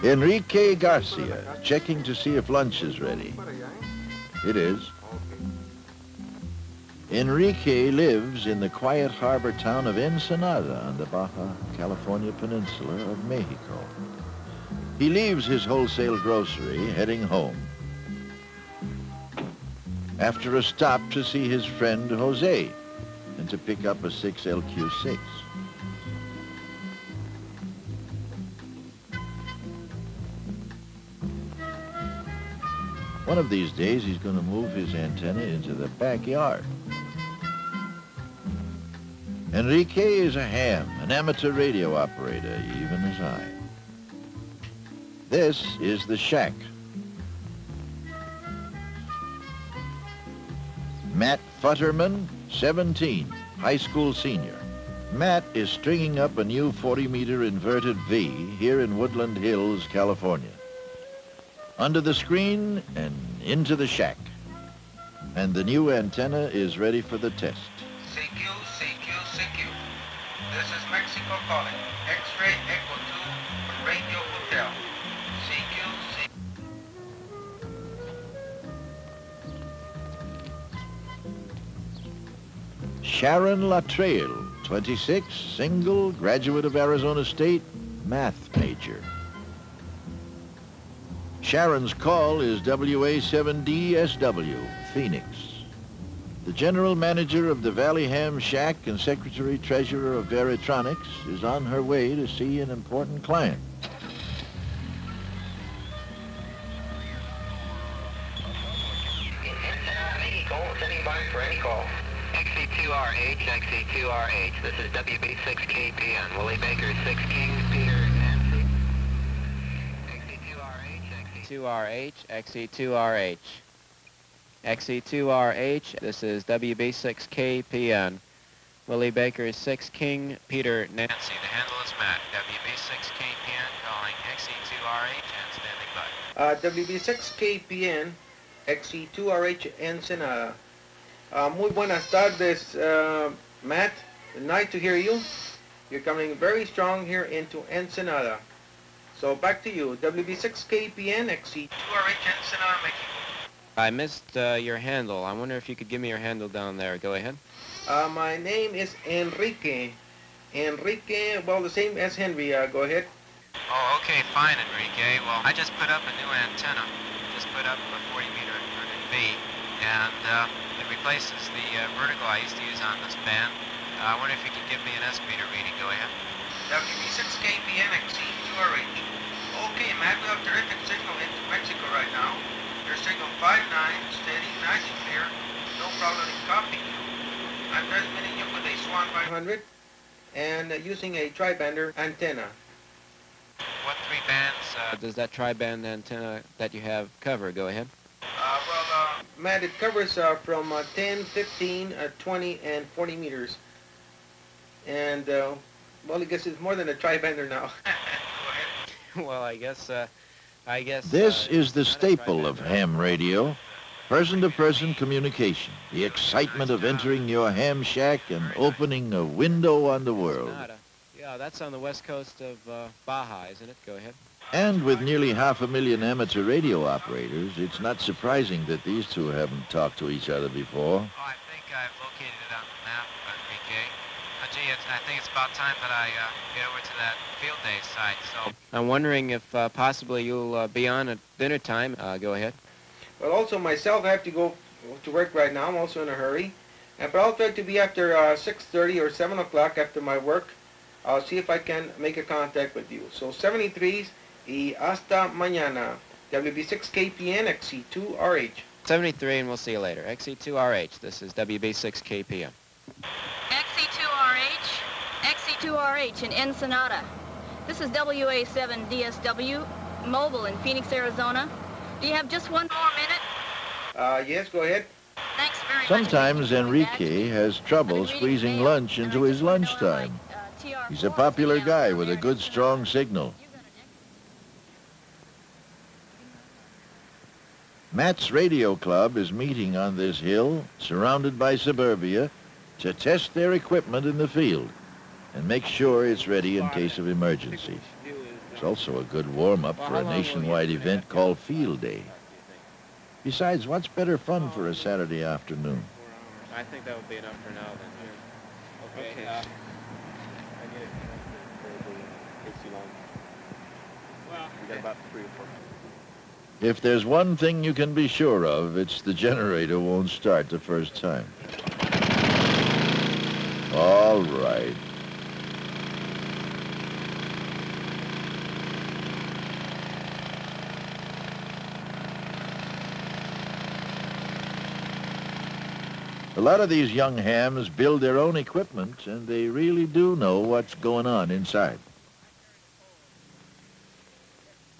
Enrique Garcia, checking to see if lunch is ready. It is. Enrique lives in the quiet harbor town of Ensenada on the Baja California peninsula of Mexico. He leaves his wholesale grocery, heading home, after a stop to see his friend Jose and to pick up a 6LQ6. One of these days, he's going to move his antenna into the backyard. Enrique is a ham, an amateur radio operator, even as I. This is the shack. Matt Futterman, 17, high school senior. Matt is stringing up a new 40-meter inverted V here in Woodland Hills, California. Under the screen and into the shack. And the new antenna is ready for the test. CQ, CQ, CQ. This is Mexico calling. X-ray Echo 2 from Radio Hotel. CQ, CQ. Sharon Latrail, 26, single, graduate of Arizona State, math major. Sharon's call is WA7DSW, Phoenix. The general manager of the Valley Ham Shack and secretary-treasurer of Veritronics is on her way to see an important client. XC2RH, XC2RH. This is WB6KPN. Willie Baker, 6 King, Peter, Nancy. XC2RH, XC2RH. XC2RH, this is WB6KPN. Willie Baker, 6 King, Peter, Nancy. The handle is Matt. WB6KPN calling XC2RH and standing by. WB6KPN, XC2RH Ensenada. Muy buenas tardes, Matt. Nice to hear you. You're coming very strong here into Ensenada. So back to you, WB6KPN, XC2RH Ensenada, Mexico. I missed your handle. I wonder if you could give me your handle down there. Go ahead. My name is Enrique. Enrique, well, the same as Henry. Go ahead. Oh, okay, fine, Enrique. Well, I just put up a new antenna. Just put up a 40-meter inverted V, and it replaces the vertical I used to use on this band. I wonder if you could give me an S-meter reading. Go ahead. WB6KPN, XC2RH. Okay, Matt, we have terrific signal into Mexico right now. Your signal 5.9, steady, nice and clear. No problem in copying you. I'm transmitting you with a Swan 500 and using a tri-bander antenna. What 3 bands does that tri-band antenna that you have cover? Go ahead. Matt, it covers from 10, 15, 20, and 40 meters. And, well, I guess it's more than a tri-bander now. Go ahead. Well, I guess... This is the staple of ham radio, person-to-person communication, the excitement of entering your ham shack and opening a window on the world. Yeah, that's on the west coast of Baja, isn't it? Go ahead. And with nearly 500,000 amateur radio operators, it's not surprising that these two haven't talked to each other before. Oh, I think I've located it on the map, Enrique. Gee, I think it's about time that I get over to that field day site, so... I'm wondering if possibly you'll be on at dinner time. Go ahead. Well, also myself, I have to go to work right now. I'm also in a hurry. But I'll try to be after 6:30 or 7 o'clock after my work. I'll see if I can make a contact with you. So 73s y hasta mañana. WB6KPN, XC2RH. 73, and we'll see you later. XC2RH. This is WB6KPN. XC2RH, XC2RH in Ensenada. This is WA7DSW, mobile in Phoenix, Arizona. Do you have just one more minute? Yes, go ahead. Thanks very much. Sometimes Enrique has trouble squeezing lunch into his lunchtime. He's a popular guy with a good, strong signal. Matt's radio club is meeting on this hill, surrounded by suburbia, to test their equipment in the field and make sure it's ready in case of emergency. It's also a good warm-up for a nationwide event called Field Day. Besides, what's better fun for a Saturday afternoon? I think that would be enough for now then. Okay. We got about 3 or 4. If there's one thing you can be sure of, it's the generator won't start the first time. All right. A lot of these young hams build their own equipment, and they really do know what's going on inside.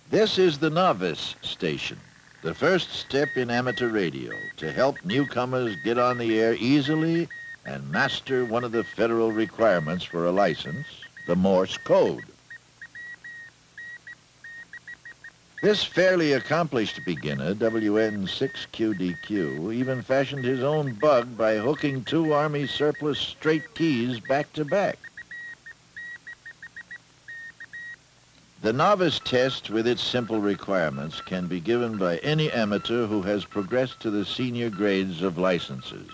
This is the Novice Station, the first step in amateur radio to help newcomers get on the air easily and master one of the federal requirements for a license, the Morse code. This fairly accomplished beginner, WN6QDQ, even fashioned his own bug by hooking 2 Army surplus straight keys back to back. The novice test with its simple requirements can be given by any amateur who has progressed to the senior grades of licenses.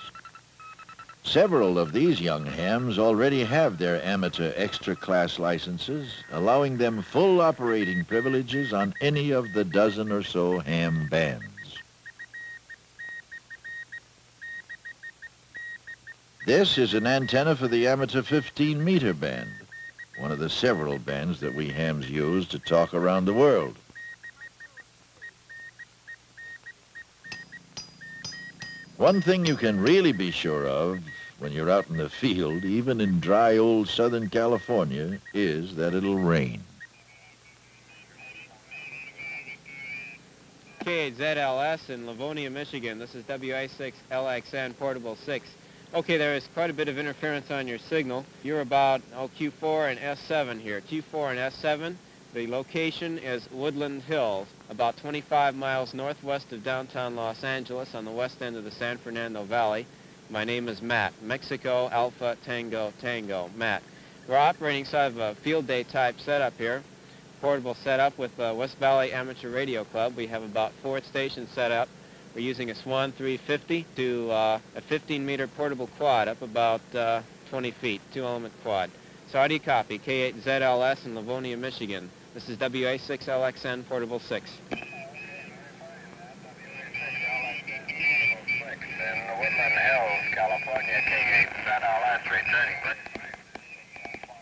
Several of these young hams already have their amateur extra class licenses, allowing them full operating privileges on any of the dozen or so ham bands. This is an antenna for the amateur 15-meter band, one of the several bands that we hams use to talk around the world. One thing you can really be sure of when you're out in the field, even in dry old Southern California, is that it'll rain. KHZLS in Livonia, Michigan. This is WA6LXN Portable 6. Okay, there is quite a bit of interference on your signal. You're about Q4 and S7 here. Q4 and S7. The location is Woodland Hills, about 25 miles northwest of downtown Los Angeles on the west end of the San Fernando Valley. My name is Matt, Mexico Alpha Tango Tango, Matt. We're operating sort of a field day type setup here, portable setup with West Valley Amateur Radio Club. We have about 4 stations set up. We're using a Swan 350 to a 15-meter portable quad up about 20 feet, 2-element quad. So how do you copy? K8ZLS in Livonia, Michigan. This is WA6LXN Portable 6.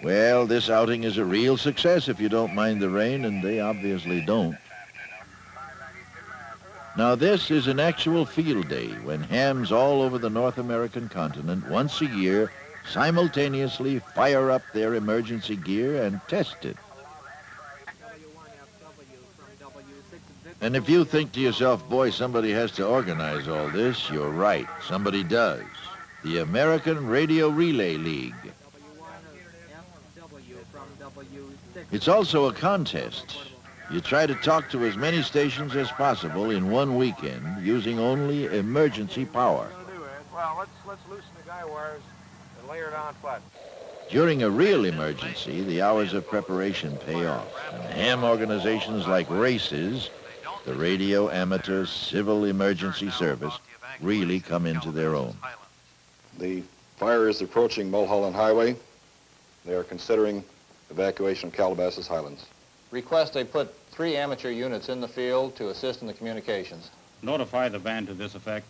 Well, this outing is a real success if you don't mind the rain, and they obviously don't. Now, this is an actual field day when hams all over the North American continent once a year simultaneously fire up their emergency gear and test it. And if you think to yourself, boy, somebody has to organize all this, you're right. Somebody does. The American Radio Relay League. It's also a contest. You try to talk to as many stations as possible in one weekend using only emergency power. Well, let's loosen the guy wires and layer it on flat. During a real emergency, the hours of preparation pay off. And ham organizations like RACES, the Radio Amateur Civil Emergency Service, really come into their own. The fire is approaching Mulholland Highway. They are considering evacuation of Calabasas Highlands. Request they put 3 amateur units in the field to assist in the communications. Notify the band to this effect.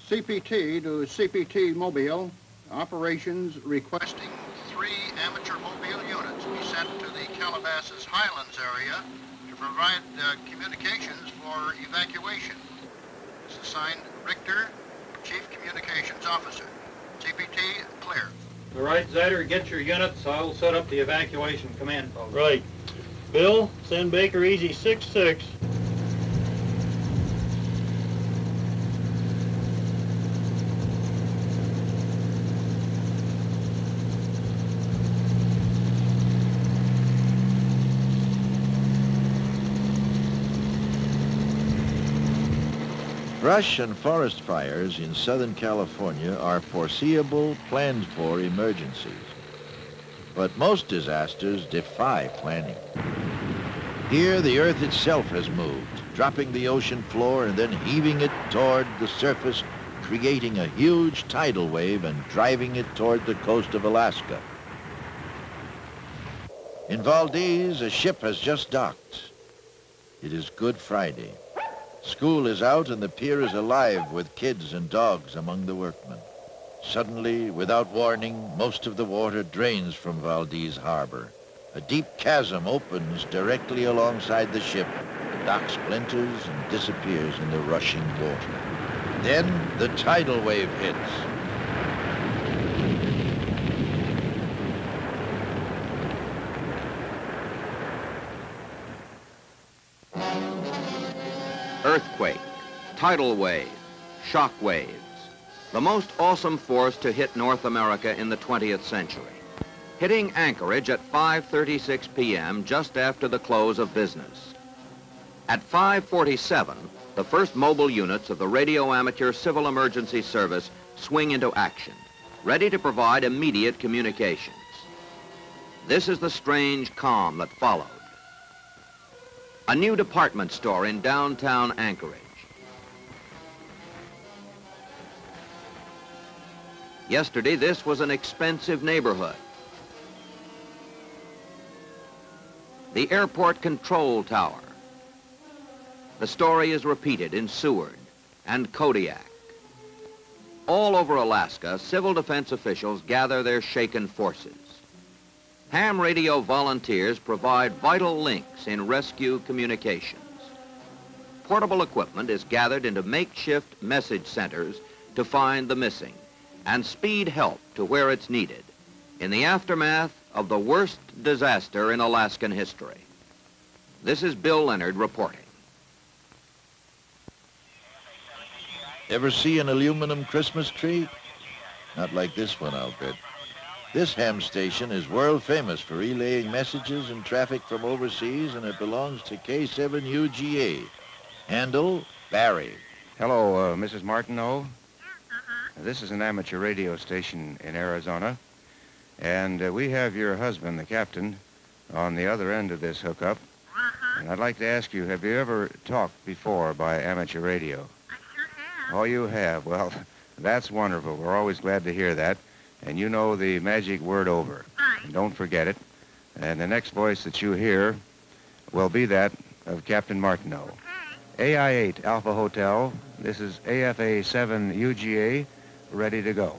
CPT to CPT Mobile. Operations requesting 3 amateur mobile units be sent to the Calabasas Highlands area to provide communications for evacuation. This is signed Richter, Chief Communications Officer. CPT clear. All right, Zyder, get your units. I'll set up the evacuation command. Right. Bill, send Baker Easy 6-6. Brush and forest fires in Southern California are foreseeable, planned-for emergencies. But most disasters defy planning. Here, the Earth itself has moved, dropping the ocean floor and then heaving it toward the surface, creating a huge tidal wave and driving it toward the coast of Alaska. In Valdez, a ship has just docked. It is Good Friday. School is out and the pier is alive with kids and dogs among the workmen. Suddenly, without warning, most of the water drains from Valdez Harbor. A deep chasm opens directly alongside the ship. The dock splinters and disappears in the rushing water. Then the tidal wave hits. Earthquake, tidal wave, shock waves. The most awesome force to hit North America in the 20th century. Hitting Anchorage at 5:36 p.m. just after the close of business. At 5:47, the first mobile units of the Radio Amateur Civil Emergency Service swing into action, ready to provide immediate communications. This is the strange calm that followed. A new department store in downtown Anchorage. Yesterday, this was an expensive neighborhood. The airport control tower. The story is repeated in Seward and Kodiak. All over Alaska, civil defense officials gather their shaken forces. Ham radio volunteers provide vital links in rescue communications. Portable equipment is gathered into makeshift message centers to find the missing and speed help to where it's needed in the aftermath of the worst disaster in Alaskan history. This is Bill Leonard reporting. Ever see an aluminum Christmas tree? Not like this one, I'll bet. This ham station is world famous for relaying messages and traffic from overseas, and it belongs to K7UGA. Handle, Barry. Hello, Mrs. Martineau. This is an amateur radio station in Arizona, and we have your husband, the captain, on the other end of this hookup. And I'd like to ask you, have you ever talked before by amateur radio? I sure have. Oh, you have? Well, that's wonderful. We're always glad to hear that. And you know the magic word over. Right. Don't forget it. And the next voice that you hear will be that of Captain Martineau. Okay. AI-8 Alpha Hotel. This is AFA-7 UGA, ready to go.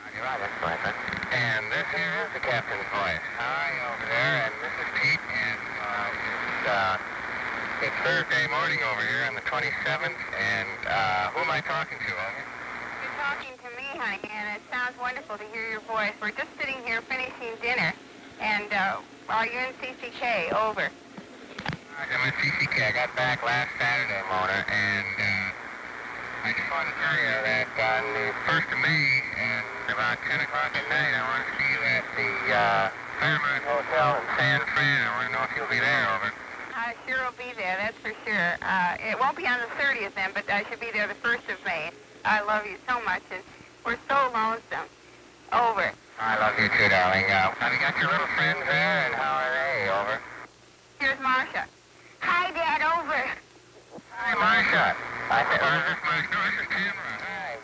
Roger, Robert, Franklin. And this here is the captain's voice. Hi, over there, and this is Pete, and it's Thursday morning over here on the 27th, and who am I talking to, over? You're talking to me, honey, and it sounds wonderful to hear your voice. We're just sitting here finishing dinner, and are you in CCK? Over. I'm in CCK. I got back last Saturday, Mona, and I just wanted to tell you that on the 1st of May, and about 10 o'clock at night, I want to see you at the Fairmont Hotel in San Fran. I want to know if you'll be there, over. I sure will be there, that's for sure. It won't be on the 30th then, but I should be there the 1st of May. I love you so much, and we're so lonesome. Over. I love you too, darling. Have you got your little friends there, and how are they, over? Here's Marcia. Hi, Dad, over. Hi, Marcia. This is Tamara. Hi.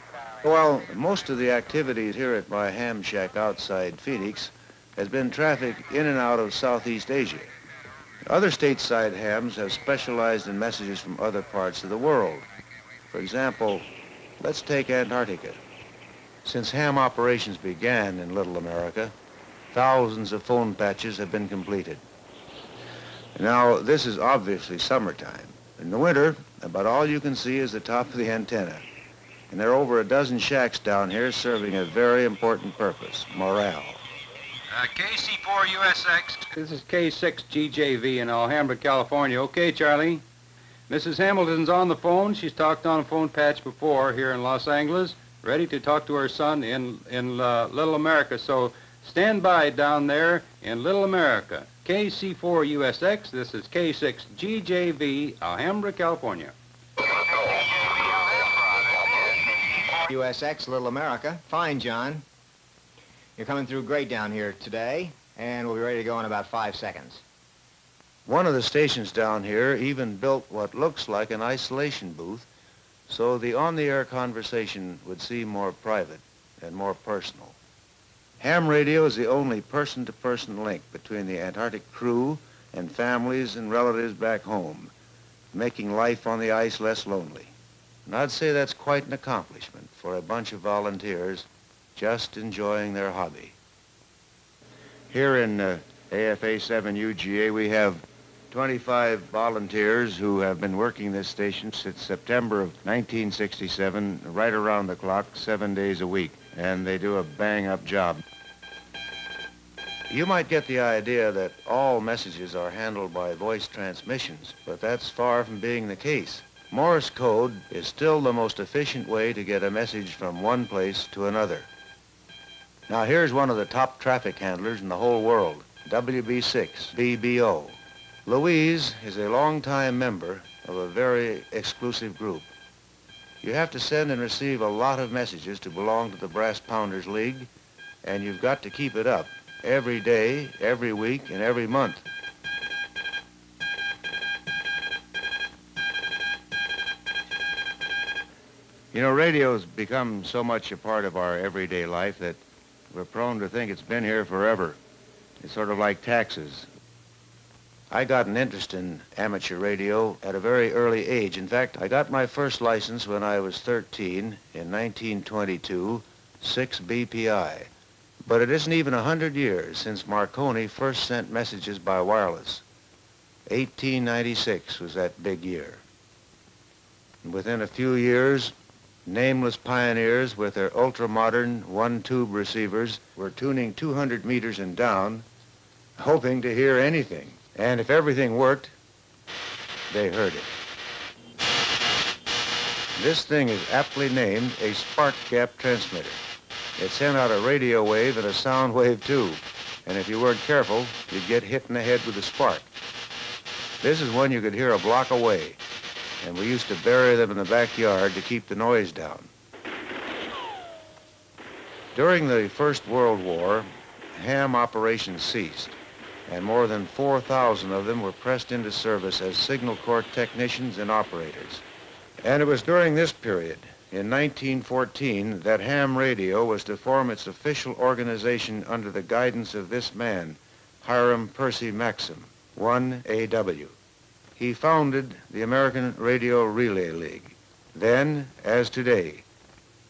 Well, most of the activities here at my ham shack outside Phoenix has been traffic in and out of Southeast Asia. Other stateside hams have specialized in messages from other parts of the world. For example, let's take Antarctica. Since ham operations began in Little America, thousands of phone patches have been completed. Now, this is obviously summertime. In the winter, about all you can see is the top of the antenna. And there are over a dozen shacks down here serving a very important purpose, morale. KC4USX. This is K6GJV in Alhambra, California. Okay, Charlie. Mrs. Hamilton's on the phone. She's talked on a phone patch before here in Los Angeles, ready to talk to her son in Little America. So stand by down there in Little America. KC4USX. This is K6GJV, Alhambra, California. USX, Little America. Fine, John. You're coming through great down here today, and we'll be ready to go in about 5 seconds. One of the stations down here even built what looks like an isolation booth so the on-the-air conversation would seem more private and more personal. Ham radio is the only person-to-person link between the Antarctic crew and families and relatives back home, making life on the ice less lonely. And I'd say that's quite an accomplishment for a bunch of volunteers just enjoying their hobby. Here in AFA 7 UGA, we have 25 volunteers who have been working this station since September of 1967, right around the clock, 7 days a week, and they do a bang-up job. You might get the idea that all messages are handled by voice transmissions, but that's far from being the case. Morse code is still the most efficient way to get a message from one place to another. Now here's one of the top traffic handlers in the whole world, WB6 BBO. Louise is a longtime member of a very exclusive group. You have to send and receive a lot of messages to belong to the Brass Pounders League, and you've got to keep it up every day, every week, and every month. You know, radio's become so much a part of our everyday life that we're prone to think it's been here forever. It's sort of like taxes. I got an interest in amateur radio at a very early age. In fact, I got my first license when I was 13 in 1922, 6 BPI. But it isn't even 100 years since Marconi first sent messages by wireless. 1896 was that big year. And within a few years, nameless pioneers with their ultra-modern one-tube receivers were tuning 200 meters and down, hoping to hear anything. And if everything worked, they heard it. This thing is aptly named a spark gap transmitter. It sent out a radio wave and a sound wave too, and if you weren't careful, you'd get hit in the head with a spark. This is one you could hear a block away, and we used to bury them in the backyard to keep the noise down. During the First World War, ham operations ceased, and more than 4,000 of them were pressed into service as signal corps technicians and operators. And it was during this period, in 1914, that ham radio was to form its official organization under the guidance of this man, Hiram Percy Maxim, 1AW. He founded the American Radio Relay League, then, as today,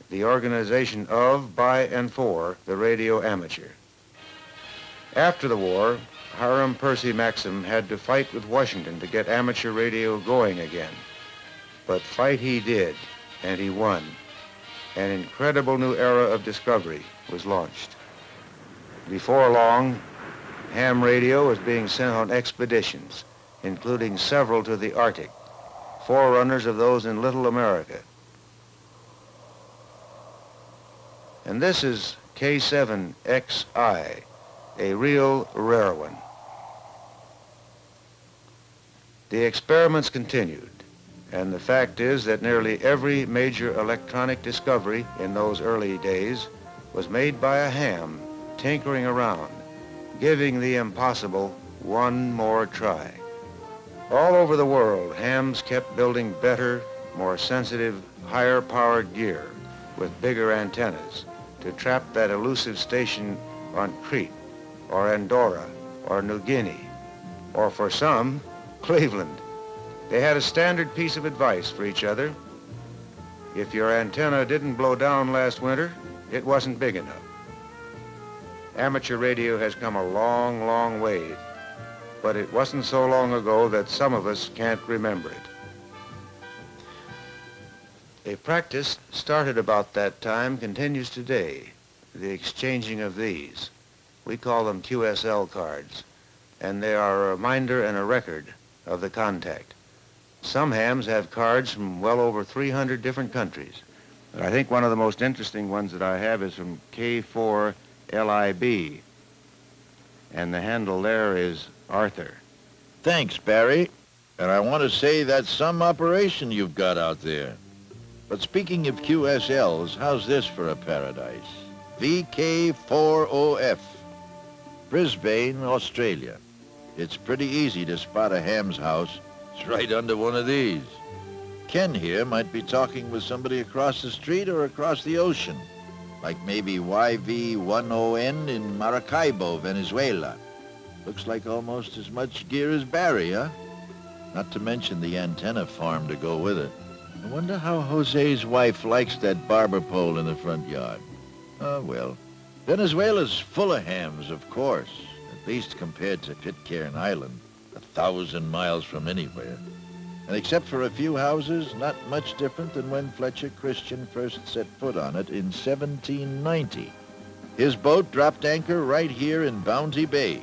the organization of, by, and for the radio amateur. After the war, Hiram Percy Maxim had to fight with Washington to get amateur radio going again. But fight he did, and he won. An incredible new era of discovery was launched. Before long, ham radio was being sent on expeditions, including several to the Arctic, forerunners of those in Little America. And this is K7XI, a real rare one. The experiments continued, and the fact is that nearly every major electronic discovery in those early days was made by a ham tinkering around, giving the impossible one more try. All over the world, hams kept building better, more sensitive, higher-powered gear with bigger antennas to trap that elusive station on Crete, or Andorra, or New Guinea, or for some, Cleveland. They had a standard piece of advice for each other. If your antenna didn't blow down last winter, it wasn't big enough. Amateur radio has come a long, long way, but it wasn't so long ago that some of us can't remember it. A practice started about that time continues today, the exchanging of these. We call them QSL cards, and they are a reminder and a record of the contact. Some hams have cards from well over 300 different countries. But I think one of the most interesting ones that I have is from K4LIB, and the handle there is Arthur. Thanks, Barry. And I want to say that's some operation you've got out there. But speaking of QSLs, how's this for a paradise? VK4OF, Brisbane, Australia. It's pretty easy to spot a ham's house. It's right under one of these. Ken here might be talking with somebody across the street or across the ocean, like maybe YV10N in Maracaibo, Venezuela. Looks like almost as much gear as Barry, huh? Not to mention the antenna farm to go with it. I wonder how Jose's wife likes that barber pole in the front yard. Oh, well. Venezuela's full of hams, of course, at least compared to Pitcairn Island, 1,000 miles from anywhere. And except for a few houses, not much different than when Fletcher Christian first set foot on it in 1790. His boat dropped anchor right here in Bounty Bay.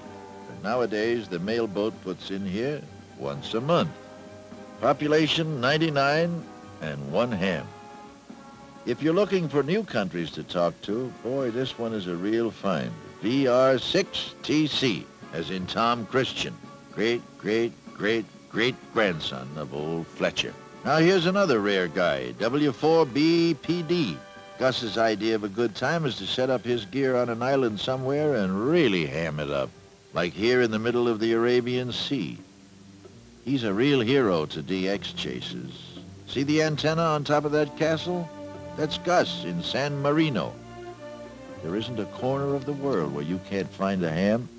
And nowadays, the mail boat puts in here once a month. Population 99 and 1 ham. If you're looking for new countries to talk to, boy, this one is a real find. VR6TC, as in Tom Christian. Great-grandson of old Fletcher. Now here's another rare guy, W4BPD. Gus's idea of a good time is to set up his gear on an island somewhere and really ham it up, like here in the middle of the Arabian Sea. He's a real hero to DX chasers. See the antenna on top of that castle? That's Gus in San Marino. There isn't a corner of the world where you can't find a ham.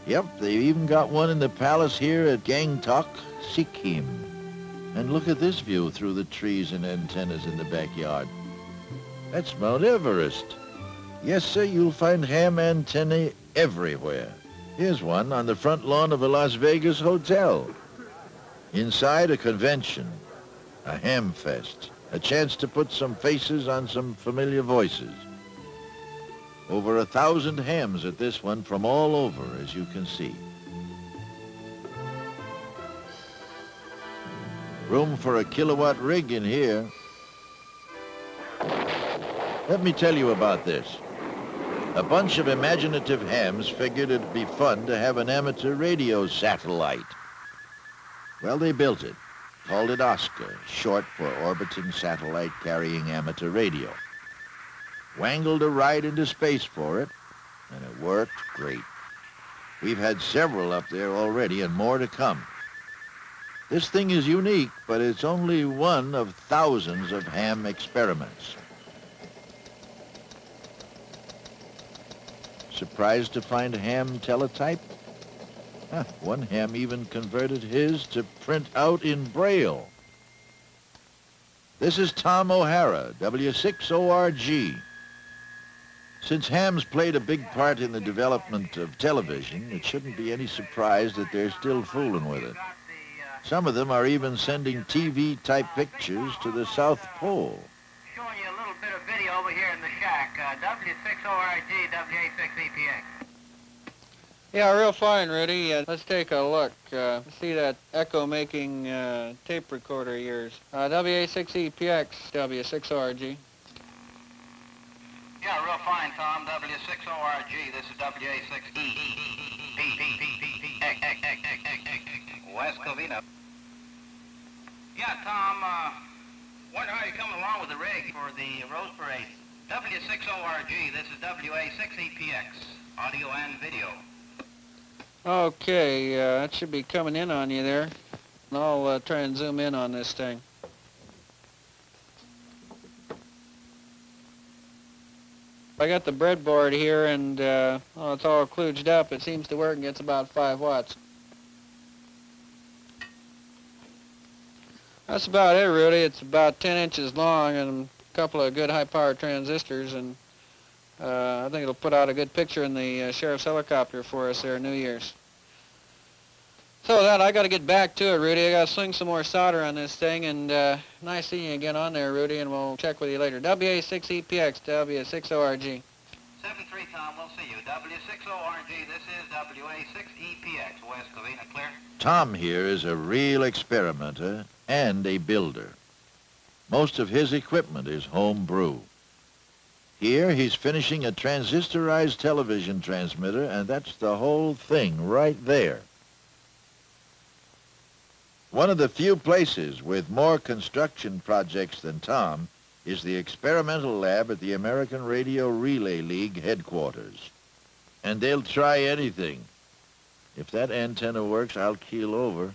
Yep, they've even got one in the palace here at Gangtok, Sikkim. And look at this view through the trees and antennas in the backyard. That's Mount Everest. Yes, sir, you'll find ham antennae everywhere. Here's one on the front lawn of a Las Vegas hotel. Inside, a convention, a ham fest, a chance to put some faces on some familiar voices. Over 1,000 hams at this one from all over, as you can see. Room for a kilowatt rig in here. Let me tell you about this. A bunch of imaginative hams figured it'd be fun to have an amateur radio satellite. Well, they built it, called it Oscar, short for Orbiting Satellite Carrying Amateur Radio. Wangled a ride into space for it, and it worked great. We've had several up there already and more to come. This thing is unique, but it's only one of thousands of ham experiments. Surprised to find a ham teletype? One ham even converted his to print out in Braille. This is Tom O'Hara, W6ORG. Since hams played a big part in the development of television, it shouldn't be any surprise that they're still fooling with it. Some of them are even sending TV-type pictures to the South Pole. Showing you a little bit of video over here in the shack. W6ORG, WA6EPX. Yeah, real fine, Rudy. Let's take a look. See that echo-making tape recorder of yours. WA6EPX, W6ORG. Yeah, real fine, Tom. W6ORG. This is WA6EPX. West Covina. Yeah, Tom, wonder how you're coming along with the rig for the Rose Parade. W6ORG. This is WA6EPX. Audio and video. Okay, that should be coming in on you there. I'll try and zoom in on this thing. I got the breadboard here, and well, it's all kludged up. It seems to work and gets about 5 watts. That's about it, Rudy. It's about 10 inches long and a couple of good high-power transistors, and I think it'll put out a good picture in the sheriff's helicopter for us there New Year's. So that, I got to get back to it, Rudy. I got to sling some more solder on this thing, and nice seeing you again on there, Rudy, and we'll check with you later. WA6EPX, W6ORG. 7-3, Tom. We'll see you. W6ORG. This is WA6EPX. West Covina, clear? Tom here is a real experimenter and a builder. Most of his equipment is home brew. Here, he's finishing a transistorized television transmitter, and that's the whole thing right there. One of the few places with more construction projects than Tom is the experimental lab at the American Radio Relay League headquarters. And they'll try anything. If that antenna works, I'll keel over.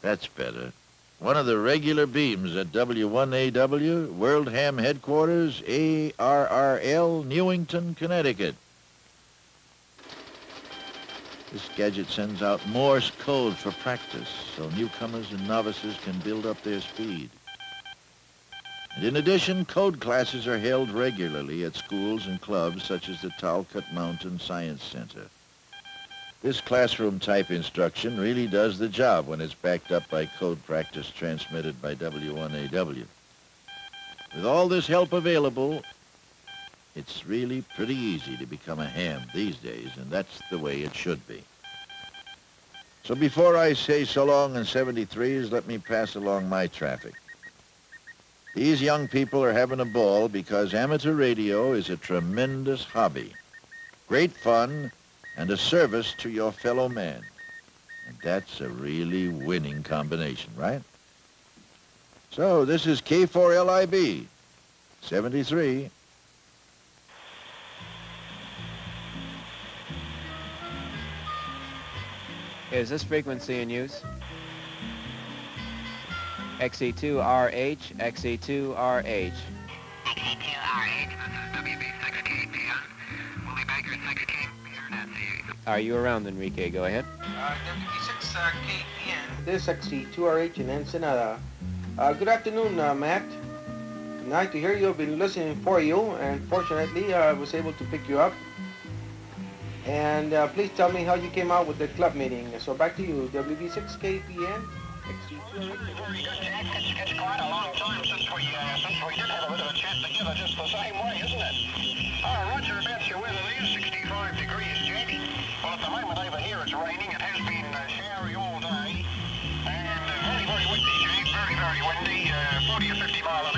That's better. One of the regular beams at W1AW, World Ham Headquarters, ARRL, Newington, Connecticut. This gadget sends out Morse code for practice, so newcomers and novices can build up their speed. And in addition, code classes are held regularly at schools and clubs such as the Talcott Mountain Science Center. This classroom-type instruction really does the job when it's backed up by code practice transmitted by W1AW. With all this help available, it's really pretty easy to become a ham these days, and that's the way it should be. So before I say so long in 73s, let me pass along my traffic. These young people are having a ball because amateur radio is a tremendous hobby, great fun, and a service to your fellow man. And that's a really winning combination, right? So this is K4LIB, 73. Is this frequency in use? XE2RH, XE2RH. XE2RH, this is WB6KPN. Willie Baker, 6K, here at Are you around, Enrique? Go ahead. WB6KPN. This is XE2RH in Ensenada. Good afternoon, Matt. Nice to hear you. I've been listening for you, and fortunately, I was able to pick you up. And please tell me how you came out with the club meeting. So back to you, WB6KPN. Very good, Jack. It's quite a long time since we did have a bit of a chat together just the same way, isn't it? Roger, about your weather there, 65 degrees, Jack. Well, at the moment over here it's raining. It has been showery all day. And very, very windy, Jack. Very, very windy. 40 or 50 mile an